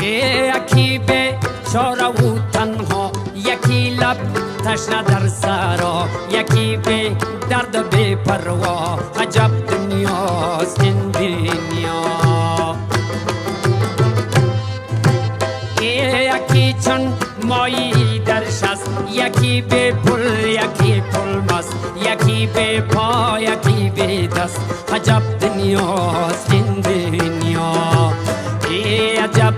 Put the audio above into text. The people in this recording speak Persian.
یکی به چاره و تنها، یکی لب تشنه در سرا، یکی به درد بی پروا. عجب دنیاست این دنیا. یکی چون مایی در شست، یکی به پل، یکی پل مست، یکی به پا، یکی به دست. عجب دنیاست این دنیا. عجب